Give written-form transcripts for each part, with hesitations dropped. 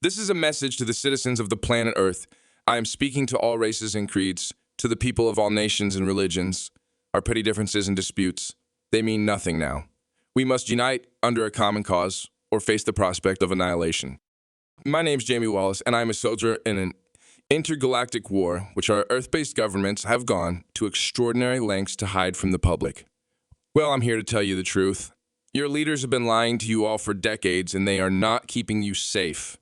This is a message to the citizens of the planet Earth. I am speaking to all races and creeds, to the people of all nations and religions. Our petty differences and disputes, they mean nothing now. We must unite under a common cause or face the prospect of annihilation. My name's Jamie Wallace, and I'm a soldier in an intergalactic war, which our Earth-based governments have gone to extraordinary lengths to hide from the public. Well, I'm here to tell you the truth. Your leaders have been lying to you all for decades, and they are not keeping you safe.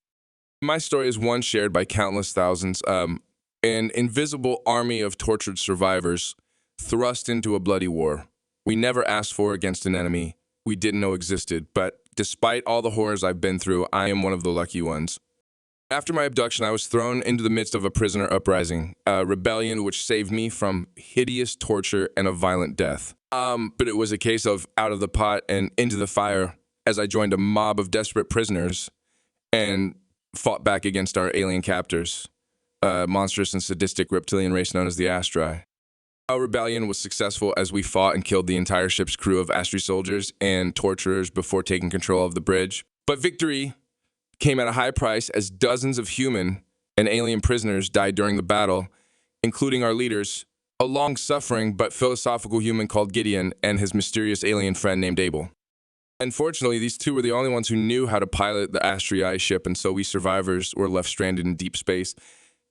My story is one shared by countless thousands, an invisible army of tortured survivors thrust into a bloody war. We never asked for against an enemy we didn't know existed, but despite all the horrors I've been through, I am one of the lucky ones. After my abduction, I was thrown into the midst of a prisoner uprising, a rebellion which saved me from hideous torture and a violent death. But it was a case of out of the pot and into the fire as I joined a mob of desperate prisoners and fought back against our alien captors, a monstrous and sadistic reptilian race known as the Astri. Our rebellion was successful as we fought and killed the entire ship's crew of Astri soldiers and torturers before taking control of the bridge. But victory came at a high price as dozens of human and alien prisoners died during the battle, including our leaders, a long-suffering but philosophical human called Gideon and his mysterious alien friend named Abel. Unfortunately, these two were the only ones who knew how to pilot the Astri ship, and so we survivors were left stranded in deep space,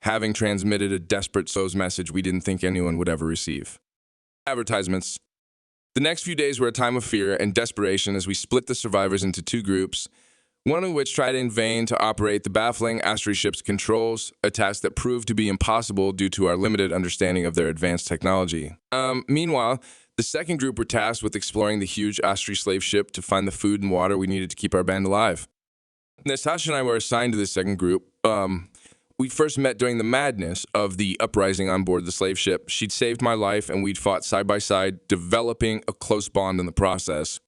having transmitted a desperate SOS message we didn't think anyone would ever receive. Advertisements. The next few days were a time of fear and desperation as we split the survivors into two groups, one of which tried in vain to operate the baffling Astri ship's controls, a task that proved to be impossible due to our limited understanding of their advanced technology. Meanwhile, the second group were tasked with exploring the huge Astri slave ship to find the food and water we needed to keep our band alive. Natasha and I were assigned to this second group. We first met during the madness of the uprising on board the slave ship. She'd saved my life, and we'd fought side by side, developing a close bond in the process.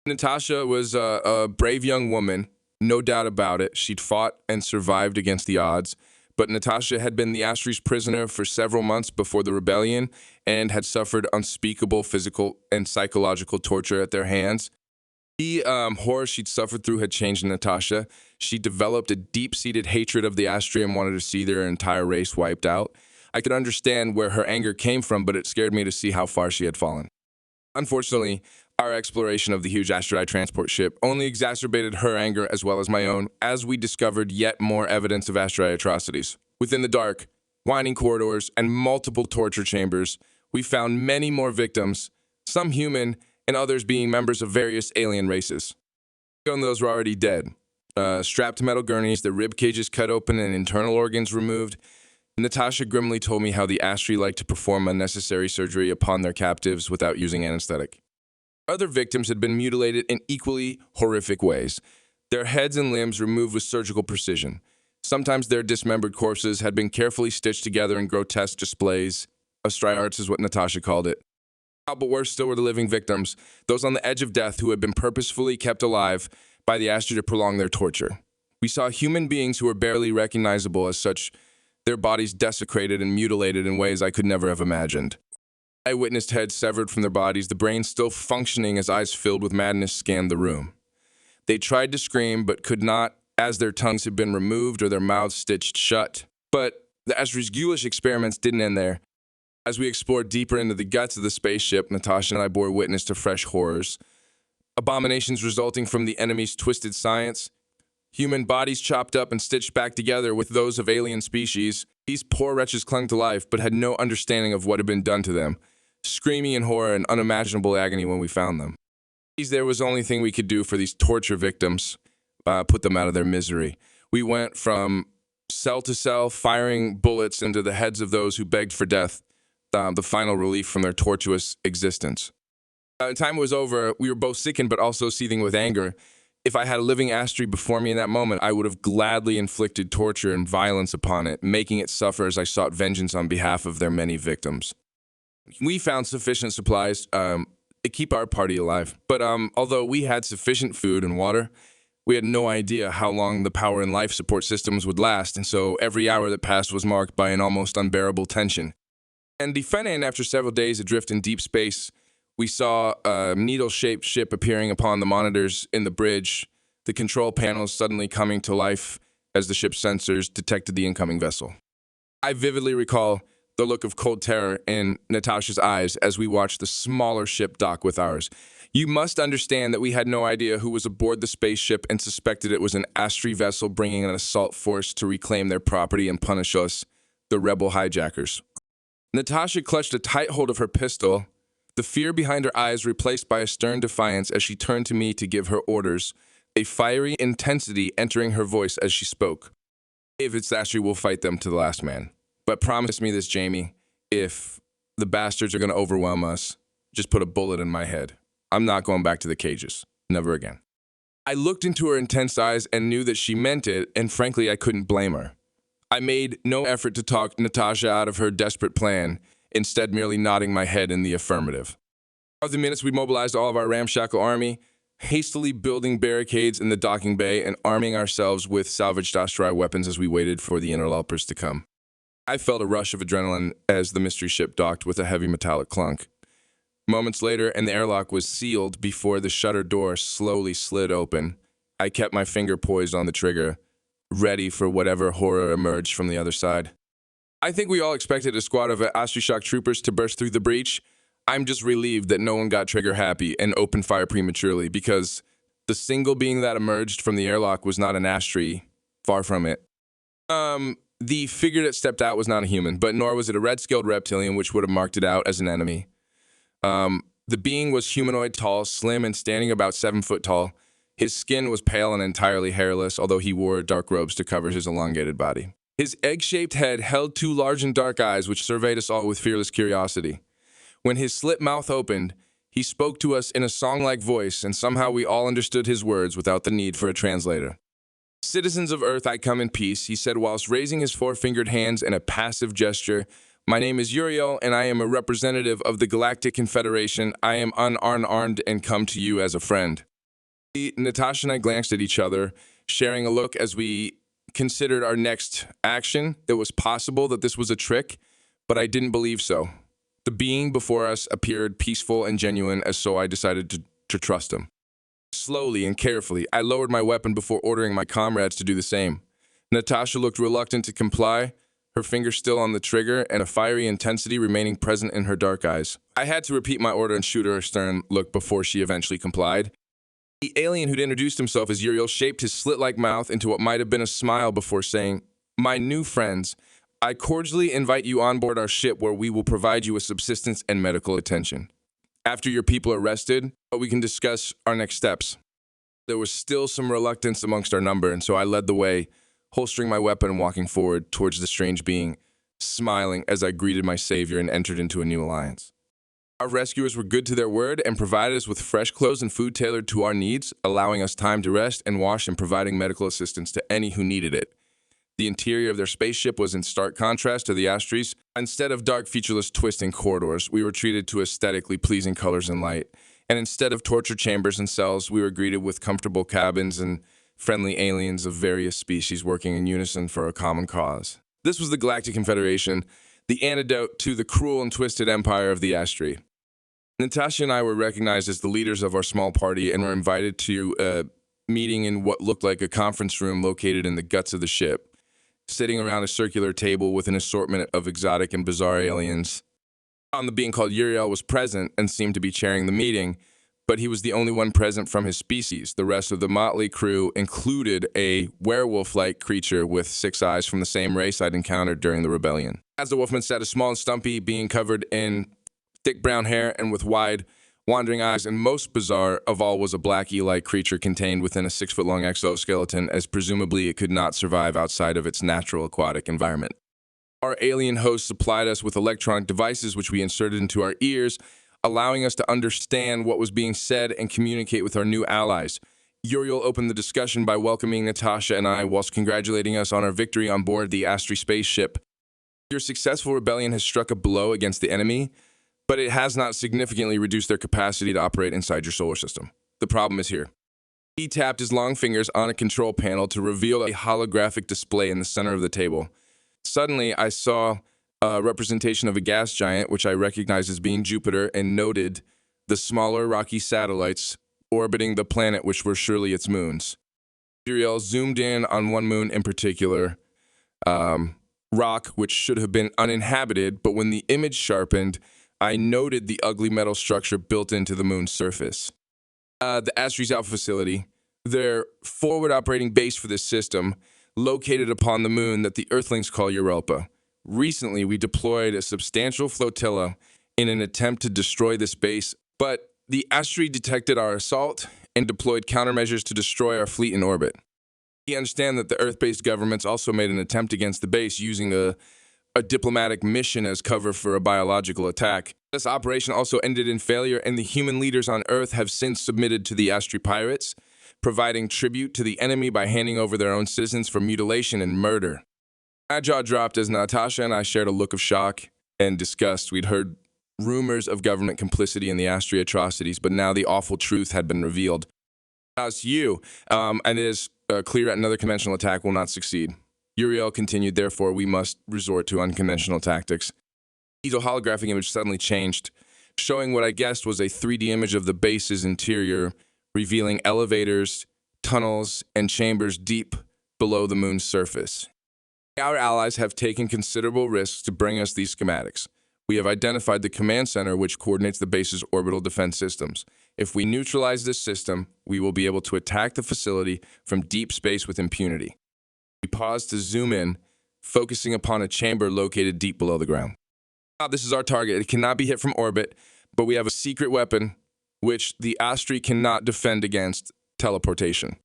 Natasha was a brave young woman, no doubt about it. She'd fought and survived against the odds. But Natasha had been the Astri's prisoner for several months before the rebellion and had suffered unspeakable physical and psychological torture at their hands. The horror she'd suffered through had changed Natasha. She developed a deep-seated hatred of the Astri and wanted to see their entire race wiped out. I could understand where her anger came from, but it scared me to see how far she had fallen. Unfortunately, our exploration of the huge Astri transport ship only exacerbated her anger as well as my own, as we discovered yet more evidence of Astri atrocities. Within the dark, winding corridors, and multiple torture chambers, we found many more victims, some human, and others being members of various alien races. Some of those were already dead. Strapped to metal gurneys, their rib cages cut open and internal organs removed. Natasha grimly told me how the Astri liked to perform unnecessary surgery upon their captives without using anesthetic. Other victims had been mutilated in equally horrific ways, their heads and limbs removed with surgical precision. Sometimes their dismembered corpses had been carefully stitched together in grotesque displays. Astri arts is what Natasha called it. But worse still were the living victims, those on the edge of death who had been purposefully kept alive by the Astri to prolong their torture. We saw human beings who were barely recognizable as such, their bodies desecrated and mutilated in ways I could never have imagined. I witnessed heads severed from their bodies, the brains still functioning as eyes filled with madness scanned the room. They tried to scream, but could not, as their tongues had been removed or their mouths stitched shut. But the Astri's ghoulish experiments didn't end there. As we explored deeper into the guts of the spaceship, Natasha and I bore witness to fresh horrors. Abominations resulting from the enemy's twisted science, human bodies chopped up and stitched back together with those of alien species. These poor wretches clung to life, but had no understanding of what had been done to them, screaming in horror and unimaginable agony when we found them. There was the only thing we could do for these torture victims, put them out of their misery. We went from cell to cell, firing bullets into the heads of those who begged for death, the final relief from their tortuous existence. Time was over. We were both sickened but also seething with anger. If I had a living Astri before me in that moment, I would have gladly inflicted torture and violence upon it, making it suffer as I sought vengeance on behalf of their many victims. We found sufficient supplies to keep our party alive, but although we had sufficient food and water, we had no idea how long the power and life support systems would last, and so every hour that passed was marked by an almost unbearable tension. And defending after several days adrift in deep space, we saw a needle-shaped ship appearing upon the monitors in the bridge, the control panels suddenly coming to life as the ship's sensors detected the incoming vessel. I vividly recall the look of cold terror in Natasha's eyes as we watched the smaller ship dock with ours. You must understand that we had no idea who was aboard the spaceship and suspected it was an Astri vessel bringing an assault force to reclaim their property and punish us, the rebel hijackers. Natasha clutched a tight hold of her pistol, the fear behind her eyes replaced by a stern defiance as she turned to me to give her orders, a fiery intensity entering her voice as she spoke. If it's Astri, we'll fight them to the last man. But promise me this, Jamie, if the bastards are going to overwhelm us, just put a bullet in my head. I'm not going back to the cages. Never again. I looked into her intense eyes and knew that she meant it, and frankly, I couldn't blame her. I made no effort to talk Natasha out of her desperate plan, instead merely nodding my head in the affirmative. Within minutes, we mobilized all of our ramshackle army, hastily building barricades in the docking bay and arming ourselves with salvaged Astri weapons as we waited for the interlopers to come. I felt a rush of adrenaline as the mystery ship docked with a heavy metallic clunk. Moments later, and the airlock was sealed before the shutter door slowly slid open. I kept my finger poised on the trigger, ready for whatever horror emerged from the other side. I think we all expected a squad of Astri shock troopers to burst through the breach. I'm just relieved that no one got trigger happy and opened fire prematurely, because the single being that emerged from the airlock was not an Astri. Far from it. The figure that stepped out was not a human, but nor was it a red-scaled reptilian, which would have marked it out as an enemy. The being was humanoid, tall, slim, and standing about 7 foot tall. His skin was pale and entirely hairless, although he wore dark robes to cover his elongated body. His egg-shaped head held 2 large and dark eyes, which surveyed us all with fearless curiosity. When his slit mouth opened, he spoke to us in a song-like voice, and somehow we all understood his words without the need for a translator. "Citizens of Earth, I come in peace," he said whilst raising his 4-fingered hands in a passive gesture. "My name is Uriel, and I am a representative of the Galactic Confederation. I am unarmed and come to you as a friend." Natasha and I glanced at each other, sharing a look as we considered our next action. It was possible that this was a trick, but I didn't believe so. The being before us appeared peaceful and genuine, as so I decided to trust him. Slowly and carefully, I lowered my weapon before ordering my comrades to do the same. Natasha looked reluctant to comply, her finger still on the trigger and a fiery intensity remaining present in her dark eyes. I had to repeat my order and shoot her a stern look before she eventually complied. The alien who'd introduced himself as Uriel shaped his slit-like mouth into what might have been a smile before saying, "My new friends, I cordially invite you on board our ship where we will provide you with subsistence and medical attention. After your people are rested, we can discuss our next steps." There was still some reluctance amongst our number, and so I led the way, holstering my weapon and walking forward towards the strange being, smiling as I greeted my savior and entered into a new alliance. Our rescuers were good to their word and provided us with fresh clothes and food tailored to our needs, allowing us time to rest and wash and providing medical assistance to any who needed it. The interior of their spaceship was in stark contrast to the Astri's. Instead of dark, featureless, twisting corridors, we were treated to aesthetically pleasing colors and light. And instead of torture chambers and cells, we were greeted with comfortable cabins and friendly aliens of various species working in unison for a common cause. This was the Galactic Confederation, the antidote to the cruel and twisted empire of the Astri. Natasha and I were recognized as the leaders of our small party and were invited to a meeting in what looked like a conference room located in the guts of the ship. Sitting around a circular table with an assortment of exotic and bizarre aliens. The being called Uriel was present and seemed to be chairing the meeting, but he was the only one present from his species. The rest of the motley crew included a werewolf-like creature with 6 eyes from the same race I'd encountered during the rebellion. As the wolfman sat, a small and stumpy being covered in thick brown hair and with wide, wandering eyes, and most bizarre of all was a black eel-like creature contained within a 6-foot-long exoskeleton, as presumably it could not survive outside of its natural aquatic environment. Our alien host supplied us with electronic devices which we inserted into our ears, allowing us to understand what was being said and communicate with our new allies. Uriel opened the discussion by welcoming Natasha and I whilst congratulating us on our victory on board the Astri spaceship. "Your successful rebellion has struck a blow against the enemy, but it has not significantly reduced their capacity to operate inside your solar system. The problem is here." He tapped his long fingers on a control panel to reveal a holographic display in the center of the table. Suddenly, I saw a representation of a gas giant, which I recognized as being Jupiter, and noted the smaller rocky satellites orbiting the planet, which were surely its moons. Uriel zoomed in on one moon in particular, rock, which should have been uninhabited, but when the image sharpened, I noted the ugly metal structure built into the moon's surface. The Astri's Alpha facility, their forward operating base for this system, located upon the moon that the Earthlings call Europa. Recently, we deployed a substantial flotilla in an attempt to destroy this base, but the Astri detected our assault and deployed countermeasures to destroy our fleet in orbit. We understand that the Earth-based governments also made an attempt against the base using a diplomatic mission as cover for a biological attack. This operation also ended in failure, and the human leaders on Earth have since submitted to the Astri pirates, providing tribute to the enemy by handing over their own citizens for mutilation and murder. My jaw dropped as Natasha and I shared a look of shock and disgust. We'd heard rumors of government complicity in the Astri atrocities, but now the awful truth had been revealed. As you, and it is clear that another conventional attack will not succeed. Uriel continued, therefore, we must resort to unconventional tactics. The holographic image suddenly changed, showing what I guessed was a 3D image of the base's interior, revealing elevators, tunnels, and chambers deep below the moon's surface. Our allies have taken considerable risks to bring us these schematics. We have identified the command center which coordinates the base's orbital defense systems. If we neutralize this system, we will be able to attack the facility from deep space with impunity. We pause to zoom in, focusing upon a chamber located deep below the ground. Now, this is our target. It cannot be hit from orbit, but we have a secret weapon which the Astri cannot defend against: teleportation.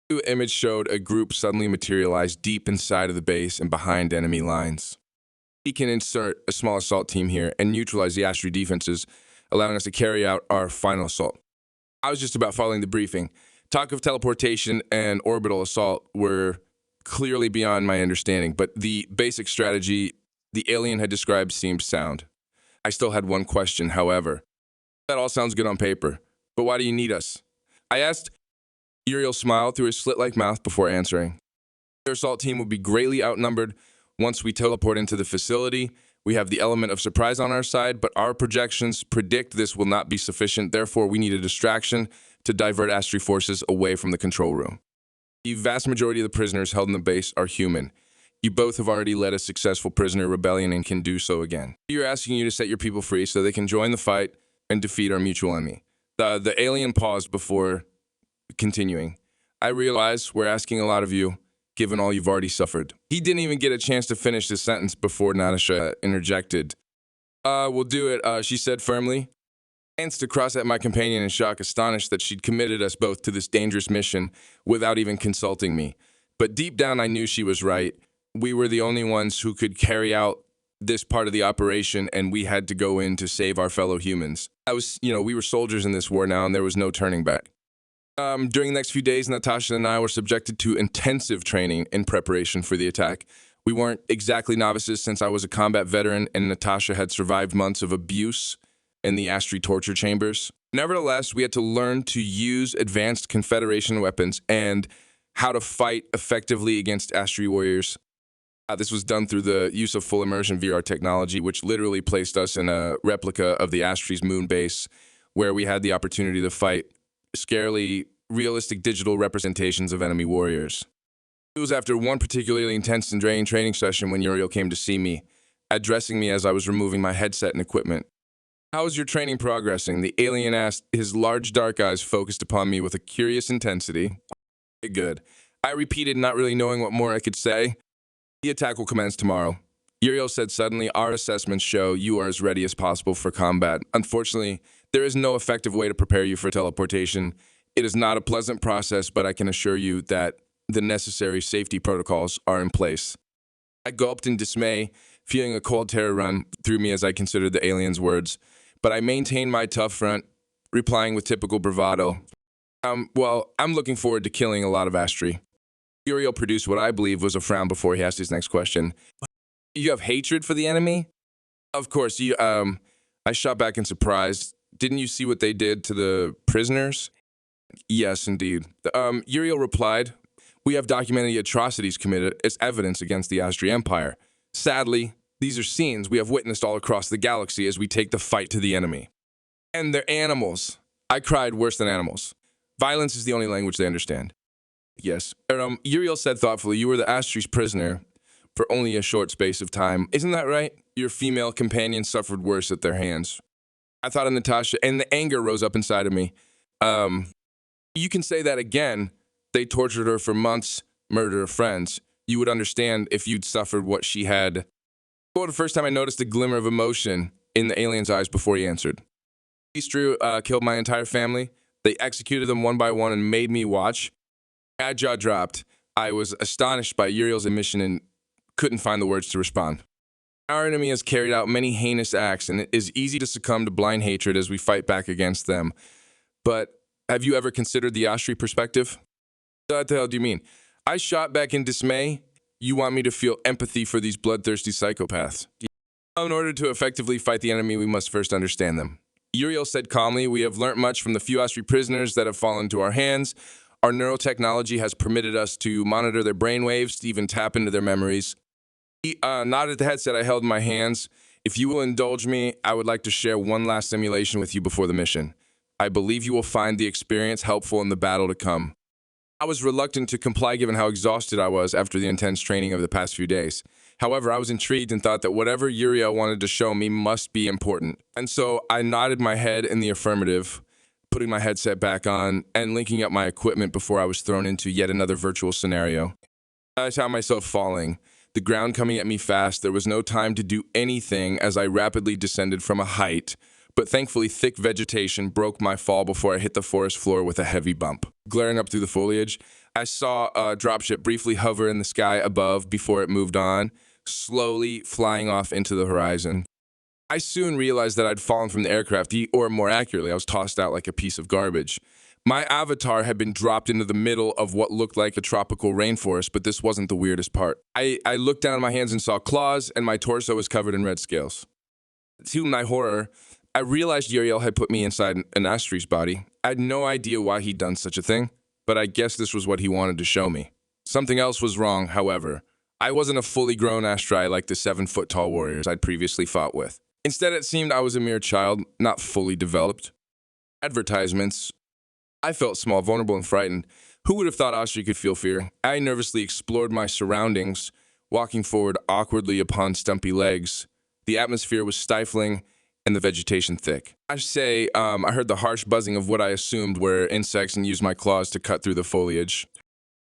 The image showed a group suddenly materialize deep inside of the base and behind enemy lines. We can insert a small assault team here and neutralize the Astri defenses, allowing us to carry out our final assault. I was just about following the briefing. Talk of teleportation and orbital assault were clearly beyond my understanding, but the basic strategy the alien had described seemed sound. I still had one question, however. That all sounds good on paper, but why do you need us? I asked. Uriel smiled through his slit-like mouth before answering. Their assault team will be greatly outnumbered once we teleport into the facility. We have the element of surprise on our side, but our projections predict this will not be sufficient. Therefore, we need a distraction to divert Astri forces away from the control room. The vast majority of the prisoners held in the base are human. You both have already led a successful prisoner rebellion and can do so again. You're asking you to set your people free so they can join the fight and defeat our mutual enemy. The alien paused before continuing. I realize we're asking a lot of you, given all you've already suffered. He didn't even get a chance to finish his sentence before Natasha interjected. We'll do it, she said firmly. I glanced across at my companion in shock, astonished that she'd committed us both to this dangerous mission without even consulting me. But deep down, I knew she was right. We were the only ones who could carry out this part of the operation, and we had to go in to save our fellow humans. We were soldiers in this war now, and there was no turning back. During the next few days, Natasha and I were subjected to intensive training in preparation for the attack. We weren't exactly novices since I was a combat veteran and Natasha had survived months of abuse in the Astri torture chambers. Nevertheless, we had to learn to use advanced Confederation weapons and how to fight effectively against Astri warriors. This was done through the use of full immersion VR technology, which literally placed us in a replica of the Astri's moon base, where we had the opportunity to fight scarily realistic digital representations of enemy warriors. It was after one particularly intense and draining training session when Uriel came to see me, addressing me as I was removing my headset and equipment. "How is your training progressing?" the alien asked, his large dark eyes focused upon me with a curious intensity. "Good." I repeated, not really knowing what more I could say. "The attack will commence tomorrow." Uriel said suddenly, "Our assessments show you are as ready as possible for combat. Unfortunately, there is no effective way to prepare you for teleportation. It is not a pleasant process, but I can assure you that the necessary safety protocols are in place." I gulped in dismay, feeling a cold terror run through me as I considered the alien's words. But I maintained my tough front, replying with typical bravado. I'm looking forward to killing a lot of Astri." Uriel produced what I believe was a frown before he asked his next question. "You have hatred for the enemy?" "Of course, I shot back in surprise. Didn't you see what they did to the prisoners?" "Yes, indeed." Uriel replied, "We have documented the atrocities committed as evidence against the Astri Empire. Sadly, these are scenes we have witnessed all across the galaxy as we take the fight to the enemy. And they're animals." I cried worse than animals. Violence is the only language they understand. Yes. Uriel said thoughtfully, you were the Astry's prisoner for only a short space of time. Isn't that right? Your female companions suffered worse at their hands. I thought of Natasha, and the anger rose up inside of me. Um, you can say that again. They tortured her for months, murdered her friends. You would understand if you'd suffered what she had. For the first time, I noticed a glimmer of emotion in the alien's eyes before he answered. Eastru killed my entire family. They executed them one by one and made me watch. My jaw dropped. I was astonished by Uriel's admission and couldn't find the words to respond. Our enemy has carried out many heinous acts, and it is easy to succumb to blind hatred as we fight back against them. But have you ever considered the Astry perspective? What the hell do you mean? I shot back in dismay. You want me to feel empathy for these bloodthirsty psychopaths? In order to effectively fight the enemy, we must first understand them. Uriel said calmly, we have learnt much from the few Astry prisoners that have fallen into our hands. Our neurotechnology has permitted us to monitor their brainwaves, to even tap into their memories. He nodded at the headset I held in my hands. If you will indulge me, I would like to share one last simulation with you before the mission. I believe you will find the experience helpful in the battle to come. I was reluctant to comply given how exhausted I was after the intense training of the past few days. However, I was intrigued and thought that whatever Uriel wanted to show me must be important. And so I nodded my head in the affirmative, putting my headset back on and linking up my equipment before I was thrown into yet another virtual scenario. I found myself falling, the ground coming at me fast. There was no time to do anything as I rapidly descended from a height, but thankfully thick vegetation broke my fall before I hit the forest floor with a heavy bump. Glaring up through the foliage, I saw a dropship briefly hover in the sky above before it moved on, slowly flying off into the horizon. I soon realized that I'd fallen from the aircraft, or more accurately, I was tossed out like a piece of garbage. My avatar had been dropped into the middle of what looked like a tropical rainforest, but this wasn't the weirdest part. I looked down at my hands and saw claws, and my torso was covered in red scales. To my horror, I realized Uriel had put me inside an Astry's body. I had no idea why he'd done such a thing, but I guess this was what he wanted to show me. Something else was wrong, however. I wasn't a fully grown Astry like the 7-foot-tall warriors I'd previously fought with. Instead, it seemed I was a mere child, not fully developed. Advertisements. I felt small, vulnerable, and frightened. Who would have thought Astry could feel fear? I nervously explored my surroundings, walking forward awkwardly upon stumpy legs. The atmosphere was stifling and the vegetation thick. I heard the harsh buzzing of what I assumed were insects and used my claws to cut through the foliage.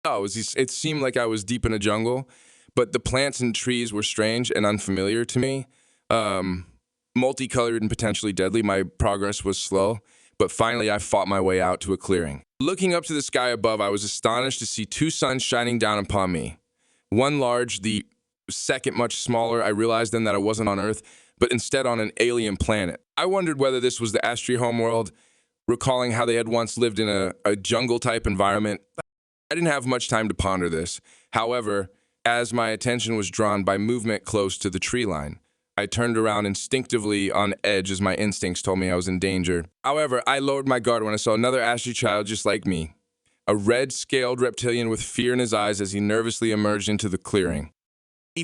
It seemed like I was deep in a jungle, but the plants and trees were strange and unfamiliar to me. Multicolored and potentially deadly, my progress was slow, but finally I fought my way out to a clearing. Looking up to the sky above, I was astonished to see two suns shining down upon me. One large, the second much smaller. I realized then that I wasn't on Earth, but instead on an alien planet. I wondered whether this was the Astry homeworld, recalling how they had once lived in a jungle-type environment. I didn't have much time to ponder this. However, as my attention was drawn by movement close to the tree line, I turned around instinctively on edge as my instincts told me I was in danger. However, I lowered my guard when I saw another Astry child just like me, a red-scaled reptilian with fear in his eyes as he nervously emerged into the clearing.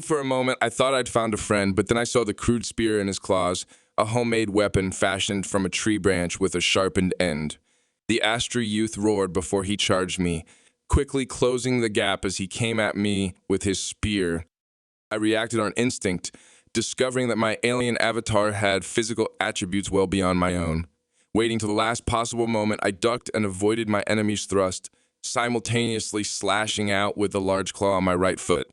For a moment, I thought I'd found a friend, but then I saw the crude spear in his claws, a homemade weapon fashioned from a tree branch with a sharpened end. The Astry youth roared before he charged me, quickly closing the gap as he came at me with his spear. I reacted on instinct, discovering that my alien avatar had physical attributes well beyond my own. Waiting till the last possible moment, I ducked and avoided my enemy's thrust, simultaneously slashing out with a large claw on my right foot.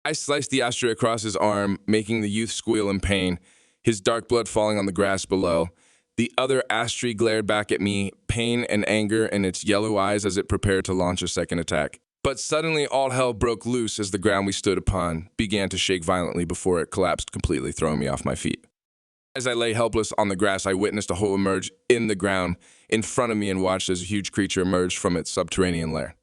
I sliced the Astry across his arm, making the youth squeal in pain, his dark blood falling on the grass below. The other Astry glared back at me, pain and anger in its yellow eyes as it prepared to launch a second attack. But suddenly all hell broke loose as the ground we stood upon began to shake violently before it collapsed completely, throwing me off my feet. As I lay helpless on the grass, I witnessed a hole emerge in the ground in front of me and watched as a huge creature emerged from its subterranean lair.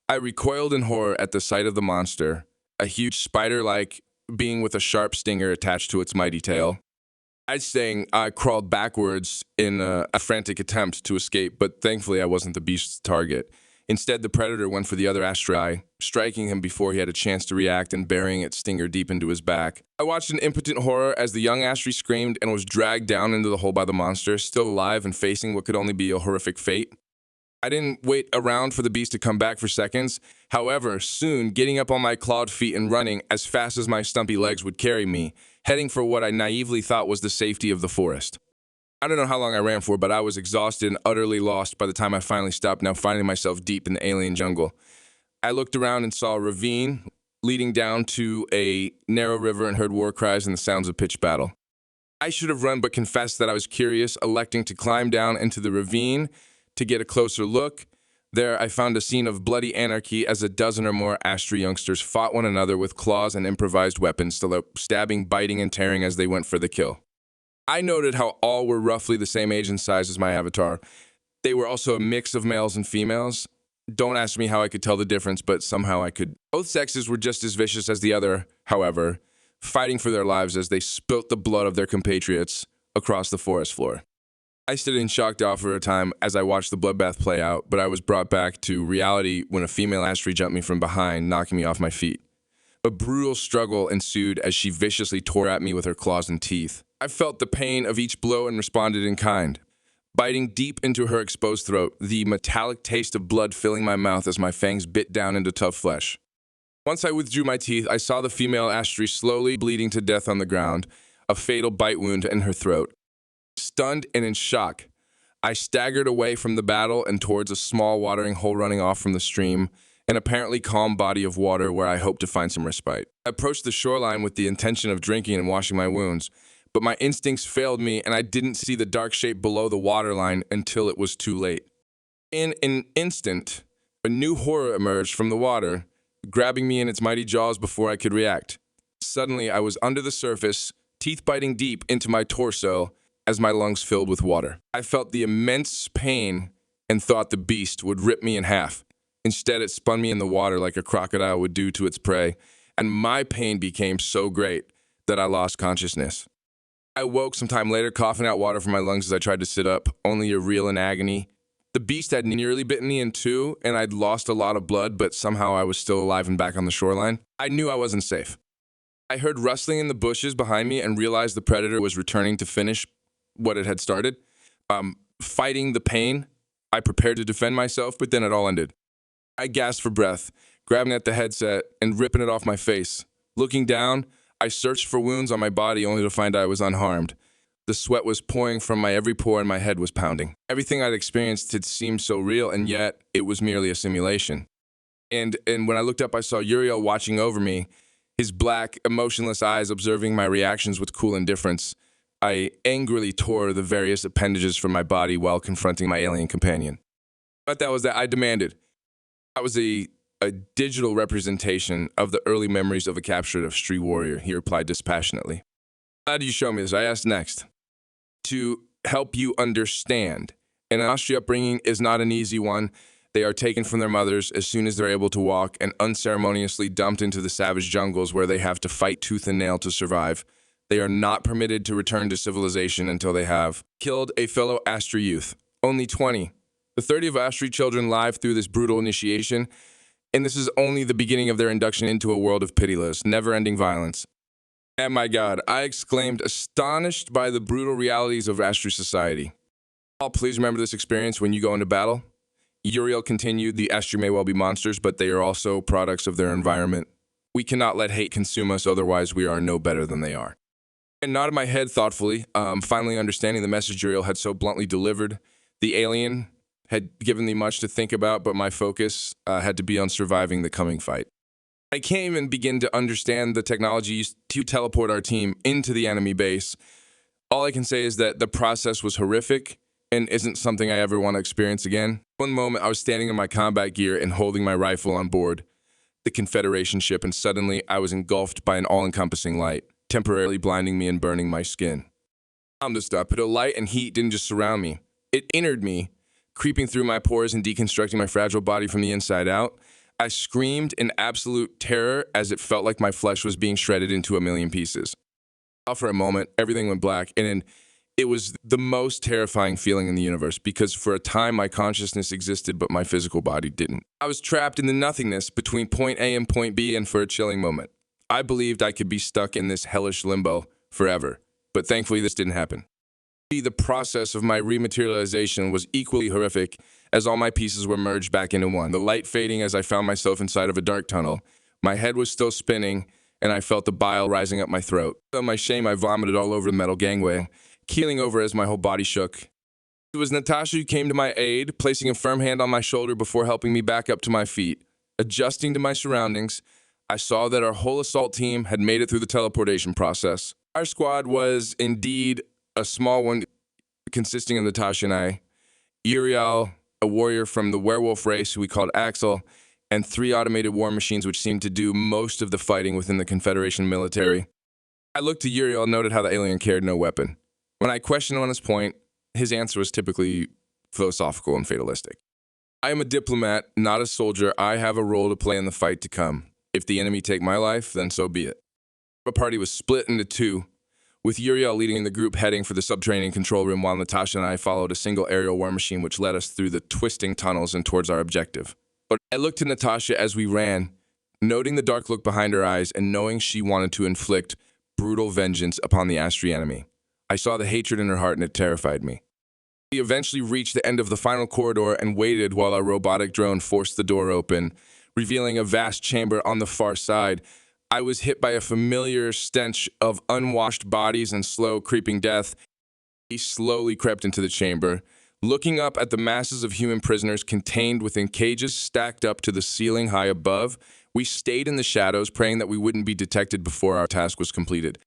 I recoiled in horror at the sight of the monster, a huge spider-like being with a sharp stinger attached to its mighty tail. I crawled backwards in a frantic attempt to escape, but thankfully I wasn't the beast's target. Instead, the predator went for the other Astry, striking him before he had a chance to react and burying its stinger deep into his back. I watched in impotent horror as the young Astry screamed and was dragged down into the hole by the monster, still alive and facing what could only be a horrific fate. I didn't wait around for the beast to come back for seconds. However, soon, getting up on my clawed feet and running as fast as my stumpy legs would carry me, heading for what I naively thought was the safety of the forest. I don't know how long I ran for, but I was exhausted and utterly lost by the time I finally stopped, now finding myself deep in the alien jungle. I looked around and saw a ravine leading down to a narrow river and heard war cries and the sounds of pitched battle. I should have run but confessed that I was curious, electing to climb down into the ravine to get a closer look. There I found a scene of bloody anarchy as a dozen or more Astri youngsters fought one another with claws and improvised weapons, stabbing, biting, and tearing as they went for the kill. I noted how all were roughly the same age and size as my avatar. They were also a mix of males and females. Don't ask me how I could tell the difference, but somehow I could. Both sexes were just as vicious as the other, however, fighting for their lives as they spilt the blood of their compatriots across the forest floor. I stood in shocked awe for a time as I watched the bloodbath play out, but I was brought back to reality when a female Astri jumped me from behind, knocking me off my feet. A brutal struggle ensued as she viciously tore at me with her claws and teeth. I felt the pain of each blow and responded in kind, biting deep into her exposed throat, the metallic taste of blood filling my mouth as my fangs bit down into tough flesh. Once I withdrew my teeth, I saw the female Astri slowly bleeding to death on the ground, a fatal bite wound in her throat. Stunned and in shock, I staggered away from the battle and towards a small watering hole running off from the stream, an apparently calm body of water where I hoped to find some respite. I approached the shoreline with the intention of drinking and washing my wounds, but my instincts failed me and I didn't see the dark shape below the waterline until it was too late. In an instant, a new horror emerged from the water, grabbing me in its mighty jaws before I could react. Suddenly, I was under the surface, teeth biting deep into my torso as my lungs filled with water. I felt the immense pain and thought the beast would rip me in half. Instead, it spun me in the water like a crocodile would do to its prey, and my pain became so great that I lost consciousness. I woke some time later, coughing out water from my lungs as I tried to sit up, only to reel in agony. The beast had nearly bitten me in two, and I'd lost a lot of blood, but somehow I was still alive and back on the shoreline. I knew I wasn't safe. I heard rustling in the bushes behind me and realized the predator was returning to finish what it had started. Fighting the pain, I prepared to defend myself, but then it all ended. I gasped for breath, grabbing at the headset and ripping it off my face. Looking down, I searched for wounds on my body only to find I was unharmed. The sweat was pouring from my every pore and my head was pounding. Everything I'd experienced had seemed so real, and yet it was merely a simulation. And when I looked up, I saw Uriel watching over me, his black, emotionless eyes observing my reactions with cool indifference. I angrily tore the various appendages from my body while confronting my alien companion. But that was that I demanded. I was a digital representation of the early memories of a captured Astri warrior, he replied dispassionately. How do you show me this? I asked next. To help you understand. An Astri upbringing is not an easy one. They are taken from their mothers as soon as they're able to walk and unceremoniously dumped into the savage jungles where they have to fight tooth and nail to survive. They are not permitted to return to civilization until they have killed a fellow Astri youth, only 20. The 30 of Astri children live through this brutal initiation, and this is only the beginning of their induction into a world of pitiless, never-ending violence. And my God, I exclaimed, astonished by the brutal realities of Astri society. Please remember this experience when you go into battle. Uriel continued, the Astri may well be monsters, but they are also products of their environment. We cannot let hate consume us, otherwise we are no better than they are. I nodded my head thoughtfully, finally understanding the message Uriel had so bluntly delivered. The alien had given me much to think about, but my focus had to be on surviving the coming fight. I can't even begin to understand the technology used to teleport our team into the enemy base. All I can say is that the process was horrific and isn't something I ever want to experience again. One moment, I was standing in my combat gear and holding my rifle on board the Confederation ship, and suddenly I was engulfed by an all-encompassing light, temporarily blinding me and burning my skin. To stop, but the light and heat didn't just surround me. It entered me, creeping through my pores and deconstructing my fragile body from the inside out. I screamed in absolute terror as it felt like my flesh was being shredded into a million pieces. For a moment, everything went black, and it was the most terrifying feeling in the universe because for a time my consciousness existed, but my physical body didn't. I was trapped in the nothingness between point A and point B, and for a chilling moment, I believed I could be stuck in this hellish limbo forever, but thankfully this didn't happen. The process of my rematerialization was equally horrific as all my pieces were merged back into one, the light fading as I found myself inside of a dark tunnel. My head was still spinning, and I felt the bile rising up my throat. On my shame, I vomited all over the metal gangway, keeling over as my whole body shook. It was Natasha who came to my aid, placing a firm hand on my shoulder before helping me back up to my feet. Adjusting to my surroundings, I saw that our whole assault team had made it through the teleportation process. Our squad was indeed a small one, consisting of Natasha and I, Uriel, a warrior from the werewolf race who we called Axel, and 3 automated war machines which seemed to do most of the fighting within the Confederation military. I looked to Uriel and noted how the alien carried no weapon. When I questioned him on his point, his answer was typically philosophical and fatalistic. I am a diplomat, not a soldier. I have a role to play in the fight to come. If the enemy take my life, then so be it. The party was split into 2, with Uriel leading the group heading for the subterranean control room while Natasha and I followed a single aerial war machine which led us through the twisting tunnels and towards our objective. But I looked to Natasha as we ran, noting the dark look behind her eyes and knowing she wanted to inflict brutal vengeance upon the Astri enemy. I saw the hatred in her heart and it terrified me. We eventually reached the end of the final corridor and waited while our robotic drone forced the door open, revealing a vast chamber on the far side. I was hit by a familiar stench of unwashed bodies and slow creeping death. He slowly crept into the chamber, looking up at the masses of human prisoners contained within cages stacked up to the ceiling high above. We stayed in the shadows, praying that we wouldn't be detected before our task was completed.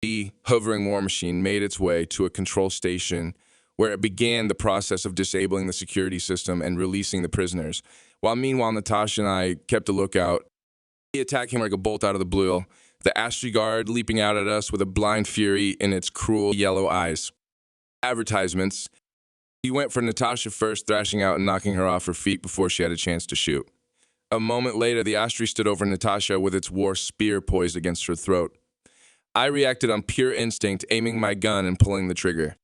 The hovering war machine made its way to a control station where it began the process of disabling the security system and releasing the prisoners. While meanwhile, Natasha and I kept a lookout. The attack came like a bolt out of the blue, the Astri guard leaping out at us with a blind fury in its cruel yellow eyes. Advertisements. He went for Natasha first, thrashing out and knocking her off her feet before she had a chance to shoot. A moment later, the Astri stood over Natasha with its war spear poised against her throat. I reacted on pure instinct, aiming my gun and pulling the trigger.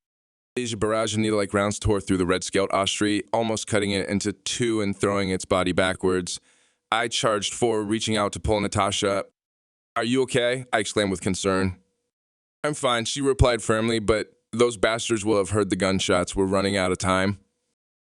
A barrage of needle-like rounds tore through the red scaled Astri, almost cutting it into 2 and throwing its body backwards. I charged forward, reaching out to pull Natasha up. "Are you okay?" I exclaimed with concern. "I'm fine," she replied firmly, but those bastards will have heard the gunshots. We're running out of time.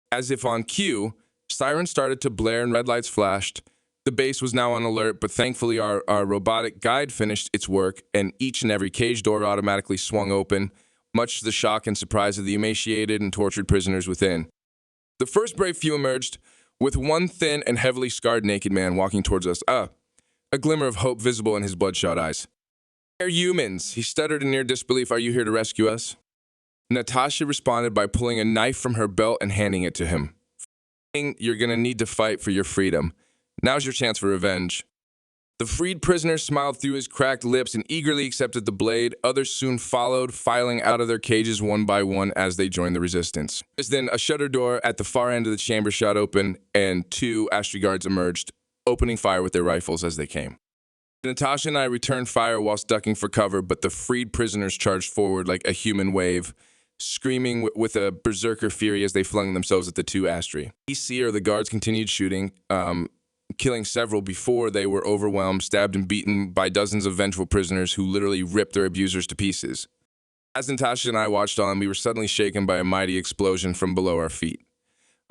As if on cue, sirens started to blare and red lights flashed. The base was now on alert, but thankfully our robotic guide finished its work, and each and every cage door automatically swung open, much to the shock and surprise of the emaciated and tortured prisoners within. The first brave few emerged, with one thin and heavily scarred naked man walking towards us. A glimmer of hope visible in his bloodshot eyes. "They're humans," he stuttered in near disbelief. "Are you here to rescue us?" Natasha responded by pulling a knife from her belt and handing it to him. "You're gonna need to fight for your freedom. Now's your chance for revenge." The freed prisoner smiled through his cracked lips and eagerly accepted the blade. Others soon followed, filing out of their cages one by one as they joined the resistance. Then a shutter door at the far end of the chamber shot open, and 2 Astri guards emerged, opening fire with their rifles as they came. Natasha and I returned fire whilst ducking for cover, but the freed prisoners charged forward like a human wave, screaming with a berserker fury as they flung themselves at the 2 Astri. The guards continued shooting, killing several before they were overwhelmed, stabbed and beaten by dozens of vengeful prisoners who literally ripped their abusers to pieces. As Natasha and I watched on, we were suddenly shaken by a mighty explosion from below our feet.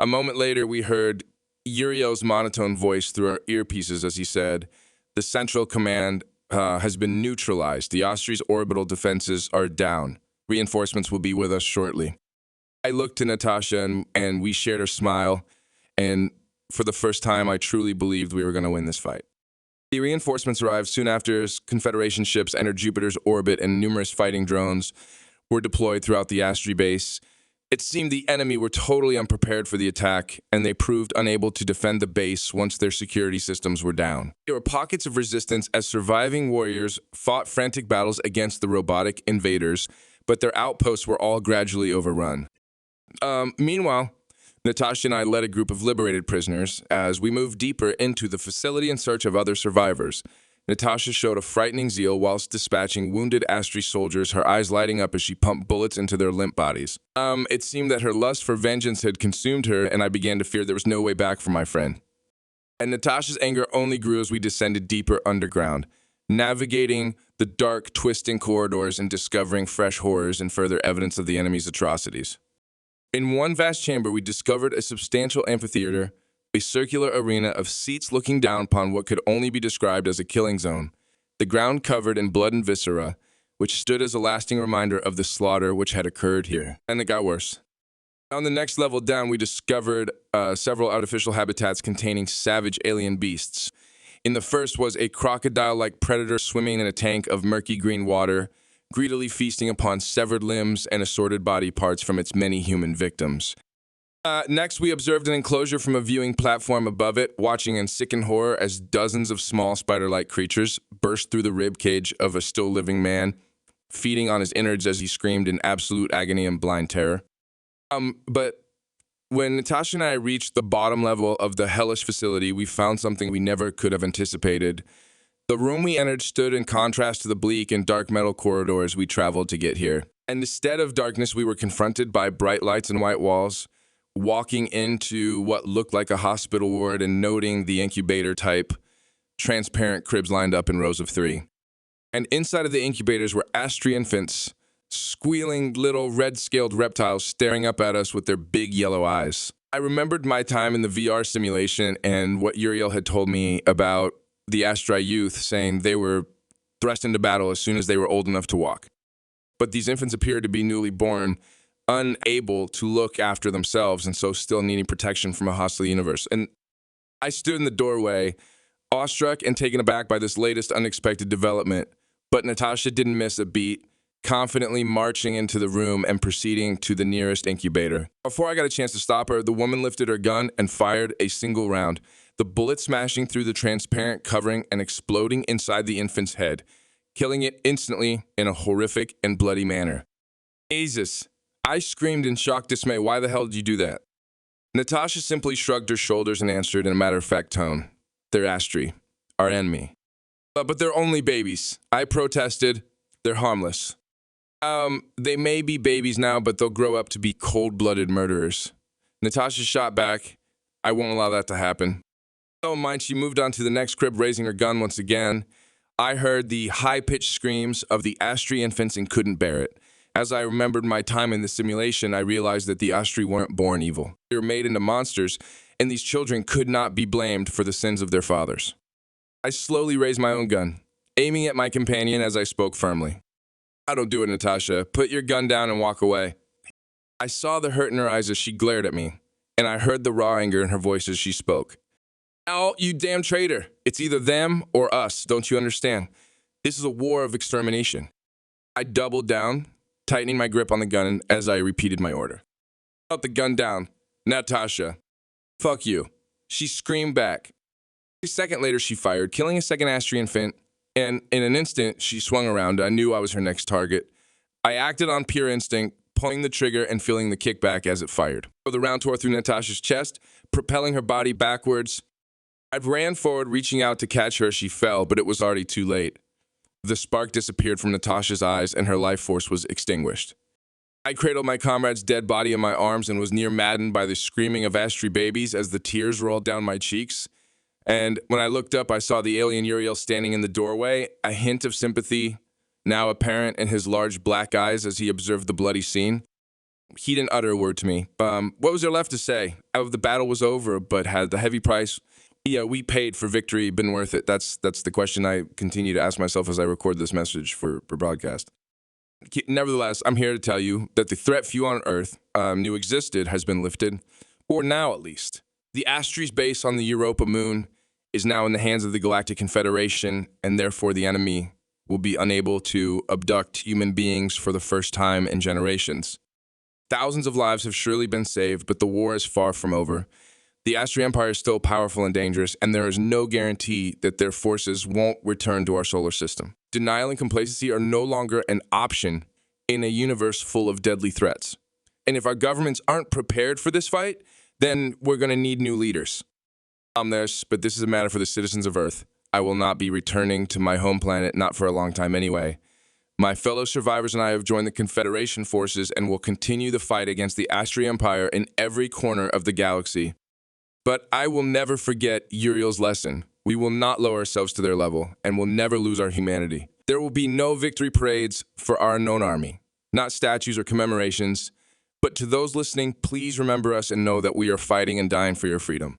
A moment later, we heard Uriel's monotone voice through our earpieces as he said, "The central command has been neutralized. The Austri's orbital defenses are down. Reinforcements will be with us shortly." I looked to Natasha and we shared a smile, and for the first time, I truly believed we were going to win this fight. The reinforcements arrived soon after as Confederation ships entered Jupiter's orbit and numerous fighting drones were deployed throughout the Astri base. It seemed the enemy were totally unprepared for the attack, and they proved unable to defend the base once their security systems were down. There were pockets of resistance as surviving warriors fought frantic battles against the robotic invaders, but their outposts were all gradually overrun. Meanwhile, Natasha and I led a group of liberated prisoners as we moved deeper into the facility in search of other survivors. Natasha showed a frightening zeal whilst dispatching wounded Astri soldiers, her eyes lighting up as she pumped bullets into their limp bodies. It seemed that her lust for vengeance had consumed her, and I began to fear there was no way back for my friend. And Natasha's anger only grew as we descended deeper underground, navigating the dark, twisting corridors and discovering fresh horrors and further evidence of the enemy's atrocities. In one vast chamber, we discovered a substantial amphitheater, a circular arena of seats looking down upon what could only be described as a killing zone, the ground covered in blood and viscera, which stood as a lasting reminder of the slaughter which had occurred here. And it got worse. On the next level down, we discovered several artificial habitats containing savage alien beasts. In the first was a crocodile-like predator swimming in a tank of murky green water, greedily feasting upon severed limbs and assorted body parts from its many human victims. Next, we observed an enclosure from a viewing platform above it, watching in sickened horror as dozens of small spider-like creatures burst through the rib cage of a still-living man, feeding on his innards as he screamed in absolute agony and blind terror. But when Natasha and I reached the bottom level of the hellish facility, we found something we never could have anticipated. The room we entered stood in contrast to the bleak and dark metal corridors we traveled to get here. And instead of darkness, we were confronted by bright lights and white walls, walking into what looked like a hospital ward and noting the incubator-type transparent cribs lined up in rows of 3. And inside of the incubators were astry infants, squealing little red-scaled reptiles staring up at us with their big yellow eyes. I remembered my time in the VR simulation and what Uriel had told me about the Astri youth, saying they were thrust into battle as soon as they were old enough to walk. But these infants appeared to be newly born, unable to look after themselves, and so still needing protection from a hostile universe. And I stood in the doorway, awestruck and taken aback by this latest unexpected development, but Natasha didn't miss a beat, confidently marching into the room and proceeding to the nearest incubator. Before I got a chance to stop her, the woman lifted her gun and fired a single round, the bullet smashing through the transparent covering and exploding inside the infant's head, killing it instantly in a horrific and bloody manner. Jesus! I screamed in shocked dismay. Why the hell did you do that? Natasha simply shrugged her shoulders and answered in a matter-of-fact tone. They're Astri, our enemy. But they're only babies. I protested. They're harmless. They may be babies now, but they'll grow up to be cold-blooded murderers. Natasha shot back. I won't allow that to happen. Don't mind, she moved on to the next crib, raising her gun once again. I heard the high-pitched screams of the Astri infants and couldn't bear it. As I remembered my time in the simulation, I realized that the Astri weren't born evil. They were made into monsters, and these children could not be blamed for the sins of their fathers. I slowly raised my own gun, aiming at my companion as I spoke firmly. I don't do it, Natasha. Put your gun down and walk away. I saw the hurt in her eyes as she glared at me, and I heard the raw anger in her voice as she spoke. Oh, you damn traitor. It's either them or us, don't you understand? This is a war of extermination. I doubled down, tightening my grip on the gun as I repeated my order. Put the gun down. Natasha. Fuck you. She screamed back. A second later, she fired, killing a second Astri infant, and in an instant, she swung around. I knew I was her next target. I acted on pure instinct, pulling the trigger and feeling the kickback as it fired. The round tore through Natasha's chest, propelling her body backwards. I ran forward, reaching out to catch her as she fell, but it was already too late. The spark disappeared from Natasha's eyes, and her life force was extinguished. I cradled my comrade's dead body in my arms and was near maddened by the screaming of Astri babies as the tears rolled down my cheeks. And when I looked up, I saw the alien Uriel standing in the doorway, a hint of sympathy now apparent in his large black eyes as he observed the bloody scene. He didn't utter a word to me. What was there left to say? The battle was over, but had the heavy price we paid for victory been worth it? That's the question I continue to ask myself as I record this message for broadcast. Nevertheless, I'm here to tell you that the threat few on Earth knew existed has been lifted, or now at least. The Astri's base on the Europa moon is now in the hands of the Galactic Confederation, and therefore the enemy will be unable to abduct human beings for the first time in generations. Thousands of lives have surely been saved, but the war is far from over. The Astri Empire is still powerful and dangerous, and there is no guarantee that their forces won't return to our solar system. Denial and complacency are no longer an option in a universe full of deadly threats. And if our governments aren't prepared for this fight, then we're going to need new leaders. But this is a matter for the citizens of Earth. I will not be returning to my home planet, not for a long time anyway. My fellow survivors and I have joined the Confederation forces and will continue the fight against the Astri Empire in every corner of the galaxy. But I will never forget Uriel's lesson. We will not lower ourselves to their level, and will never lose our humanity. There will be no victory parades for our unknown army, not statues or commemorations. But to those listening, please remember us and know that we are fighting and dying for your freedom.